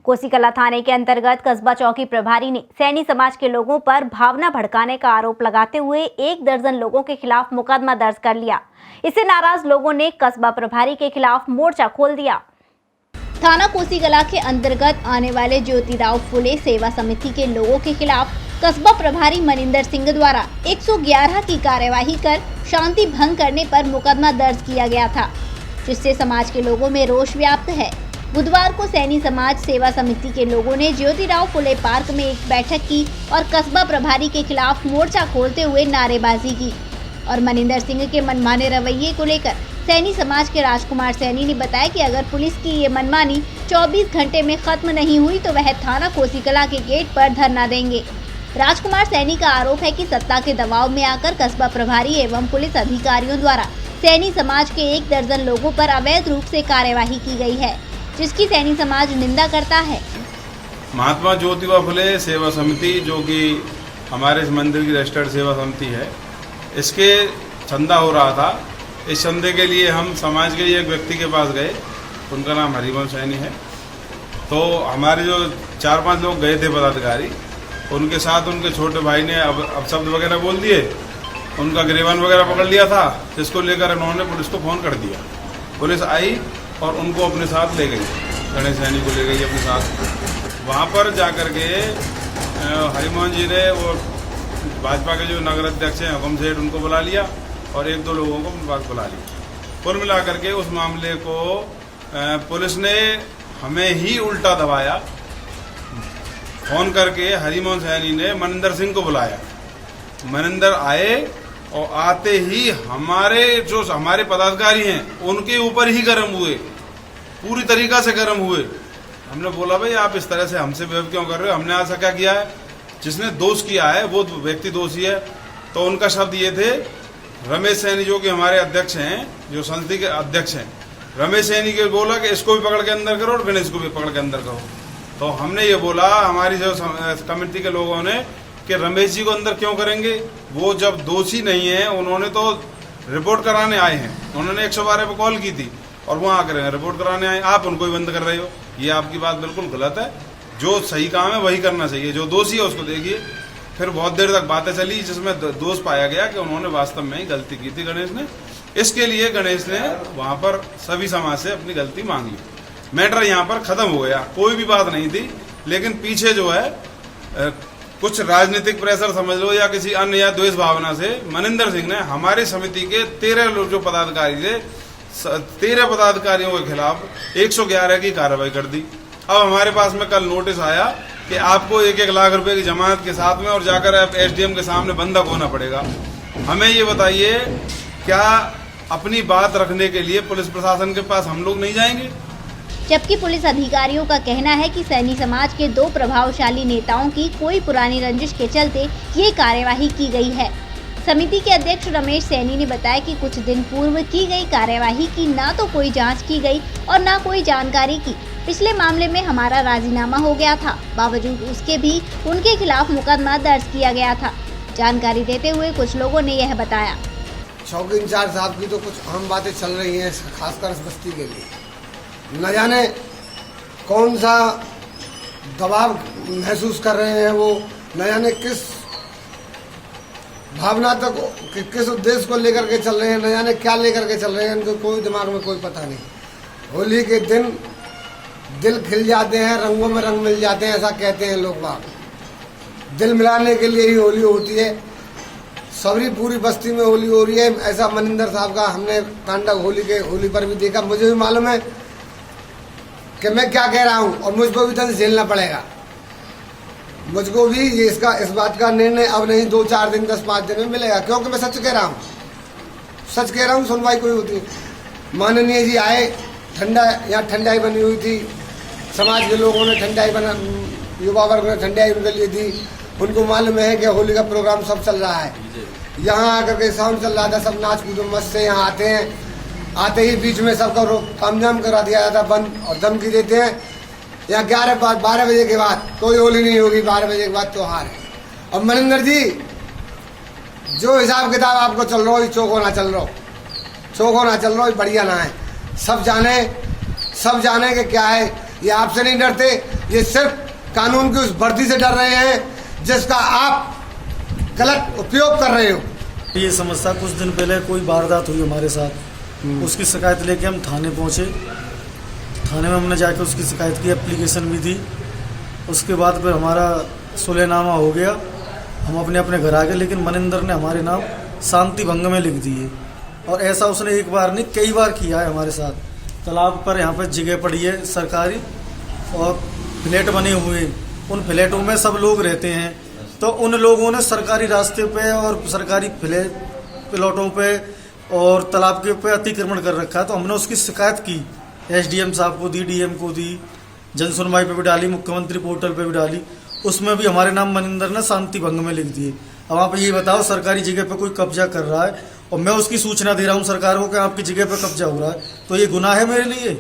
कोसीकला थाने के अंतर्गत कस्बा चौकी प्रभारी ने सैनी समाज के लोगों पर भावना भड़काने का आरोप लगाते हुए 1 दर्जन लोगों के खिलाफ मुकदमा दर्ज कर लिया। इससे नाराज लोगों ने कस्बा प्रभारी के खिलाफ मोर्चा खोल दिया। थाना कोसीकला के अंतर्गत आने वाले ज्योतिराव फुले सेवा समिति के लोगों के खिलाफ कस्बा प्रभारी मनिंदर सिंह द्वारा 111 की कार्यवाही कर शांति भंग करने पर मुकदमा दर्ज किया गया था, जिससे समाज के लोगों में रोष व्याप्त है। बुधवार को सैनी समाज सेवा समिति के लोगों ने ज्योतिराव फुले पार्क में एक बैठक की और कस्बा प्रभारी के खिलाफ मोर्चा खोलते हुए नारेबाजी की और मनिंदर सिंह के मनमाने रवैये को लेकर सैनी समाज के राजकुमार सैनी ने बताया कि अगर पुलिस की ये मनमानी 24 घंटे में खत्म नहीं हुई तो वह थाना कोसीकला के गेट पर धरना देंगे। राजकुमार सैनी का आरोप है कि सत्ता के दबाव में आकर कस्बा प्रभारी एवं पुलिस अधिकारियों द्वारा सैनी समाज के 1 दर्जन लोगों पर अवैध रूप से कार्यवाही की गई है, जिसकी सैनी समाज निंदा करता है। महात्मा ज्योतिराव फुले सेवा समिति, जो कि हमारे इस मंदिर की रजिस्टर्ड सेवा समिति है, इसके चंदा हो रहा था। इस चंदे के लिए हम समाज के लिए एक व्यक्ति के पास गए, उनका नाम हरिवंश सैनी है। तो हमारे जो 4-5 लोग गए थे पदाधिकारी, उनके साथ उनके छोटे भाई ने अब शब्द वगैरह बोल दिए, उनका गिरबान वगैरह पकड़ लिया था, जिसको लेकर उन्होंने पुलिस को फोन कर दिया। पुलिस आई और उनको अपने साथ ले गई, गणेश सैनी को ले गई अपने साथ। वहाँ पर जाकर के हरिमोहन जी ने वो भाजपा के जो नगर अध्यक्ष हैं हुकम सेठ, उनको बुला लिया और 1-2 लोगों को अपने पास बुला लिया। कुल मिला करके उस मामले को पुलिस ने हमें ही उल्टा दबाया। फोन करके हरिमोहन सैनी ने मनिंदर सिंह को बुलाया। मनिंदर आए और आते ही हमारे पदाधिकारी हैं उनके ऊपर ही गर्म हुए, पूरी तरीका से गर्म हुए। हमने बोला भाई आप इस तरह से हमसे बिहेव क्यों कर रहे हो, हमने ऐसा क्या किया है? जिसने दोष किया है वो व्यक्ति दोषी है। तो उनका शब्द ये थे, रमेश सैनी जो कि हमारे अध्यक्ष हैं, जो संस्था के अध्यक्ष हैं, रमेश सैनी के बोला कि इसको भी पकड़ के अंदर करो और गणेश को भी पकड़ के अंदर करो। तो हमने ये बोला हमारी जो कमेटी के लोगों ने कि रमेश जी को अंदर क्यों करेंगे, वो जब दोषी नहीं है, उन्होंने तो रिपोर्ट कराने आए हैं, उन्होंने 112 पे कॉल की थी और वहाँ आकर रिपोर्ट कराने आए, आप उनको ही बंद कर रहे हो। ये आपकी बात बिल्कुल गलत है। जो सही काम है वही करना चाहिए, जो दोषी है उसको देखिए। फिर बहुत देर तक बातें चली, जिसमें दोष पाया गया कि उन्होंने वास्तव में ही गलती की थी गणेश ने। इसके लिए गणेश ने वहाँ पर सभी समाज से अपनी गलती मांग ली। मैटर यहाँ पर खत्म हो गया, कोई भी बात नहीं थी। लेकिन पीछे जो है कुछ राजनीतिक प्रेशर समझ लो या किसी अन्य या द्वेष भावना से मनिंदर सिंह ने हमारी समिति के 13 लोग जो पदाधिकारी थे, 13 पदाधिकारियों के खिलाफ 111 की कार्रवाई कर दी। अब हमारे पास में कल नोटिस आया कि आपको 1-1 लाख रुपए की जमानत के साथ में और जाकर SDM के सामने बंधक होना पड़ेगा। हमें ये बताइए, क्या अपनी बात रखने के लिए पुलिस प्रशासन के पास हम लोग नहीं जाएंगे? जबकि पुलिस अधिकारियों का कहना है कि सैनी समाज के 2 प्रभावशाली नेताओं की कोई पुरानी रंजिश के चलते ये कार्यवाही की गई है। समिति के अध्यक्ष रमेश सैनी ने बताया कि कुछ दिन पूर्व की गई कार्यवाही की ना तो कोई जांच की गई और ना कोई जानकारी की। पिछले मामले में हमारा राजीनामा हो गया था, बावजूद उसके भी उनके खिलाफ मुकदमा दर्ज किया गया था। जानकारी देते हुए कुछ लोगों ने यह बताया। चौकी इंचार्ज साहब की तो कुछ अहम बातें चल रही हैं, खासकर इस बस्ती के लिए। न जाने कौन सा दबाव महसूस कर रहे हैं वो, न जाने किस भावना तक किस उद्देश्य को लेकर के चल रहे हैं, न जाने क्या लेकर के चल रहे हैं, इनको कोई दिमाग में कोई पता नहीं। होली के दिन दिल खिल जाते हैं, रंगों में रंग मिल जाते हैं, ऐसा कहते हैं लोग बाग। दिल मिलाने के लिए ही होली होती है। सबरी पूरी बस्ती में होली हो रही है। ऐसा मनिंदर साहब का हमने तांडव होली पर भी देखा। मुझे भी मालूम है कि मैं क्या कह रहा हूँ और मुझको भी दंड झेलना पड़ेगा। मुझको भी इस बात का निर्णय अब नहीं 2-4 दिन 10-5 दिन में मिलेगा, क्योंकि मैं सच कह रहा हूँ। सच कह रहा हूँ, सुनवाई कोई होती। माननीय जी आए, यहाँ ठंडाई बनी हुई थी, समाज के लोगों ने ठंडाई युवा वर्ग ने ठंडाई उनके लिए दी। उनको मालूम है कि होली का प्रोग्राम सब चल रहा है। यहाँ आकर के साउंड चल रहा था, सब नाच कूद मस्त से यहाँ आते हैं। आते ही बीच में सबका तामझाम करा दिया जाता बंद और धमकी देते हैं। यहाँ 11-12 बजे के बाद कोई होली नहीं होगी, 12 बजे के बाद त्योहार है। और मनिंदर जी, जो हिसाब किताब आपको चल रहा हो, चौक होना चल रहा हो, बढ़िया ना है। सब जाने कि क्या है। ये आपसे नहीं डरते, ये सिर्फ कानून की उस वर्दी से डर रहे हैं जिसका आप गलत उपयोग कर रहे हो। ये समस्या कुछ दिन पहले कोई वारदात हुई हमारे साथ, उसकी शिकायत लेके हम थाने पहुंचे। थाने में हमने जाके उसकी शिकायत की, एप्लीकेशन भी दी। उसके बाद फिर हमारा सुलहनामा हो गया, हम अपने अपने घर आ गए। लेकिन मनिंदर ने हमारे नाम शांति भंग में लिख दिए, और ऐसा उसने एक बार नहीं कई बार किया है हमारे साथ। तालाब पर यहाँ पर जगह पड़ी है सरकारी, और फ्लैट बने हुए, उन फ्लैटों में सब लोग रहते हैं। तो उन लोगों ने सरकारी रास्ते पे और सरकारी प्लॉटों पे और तालाब के पे अतिक्रमण कर रखा है। तो हमने उसकी शिकायत की, एसडीएम साहब को दी, डीएम को दी, जन सुनवाई पे भी डाली, मुख्यमंत्री पोर्टल पे भी डाली। उसमें भी हमारे नाम मनिंदर ने शांति भंग में लिख दिए। अब आप ये बताओ, सरकारी जगह पे कोई कब्जा कर रहा है और मैं उसकी सूचना दे रहा हूँ सरकार को कि आपकी जगह पे कब्जा हो रहा है, तो ये गुनाह है मेरे लिए।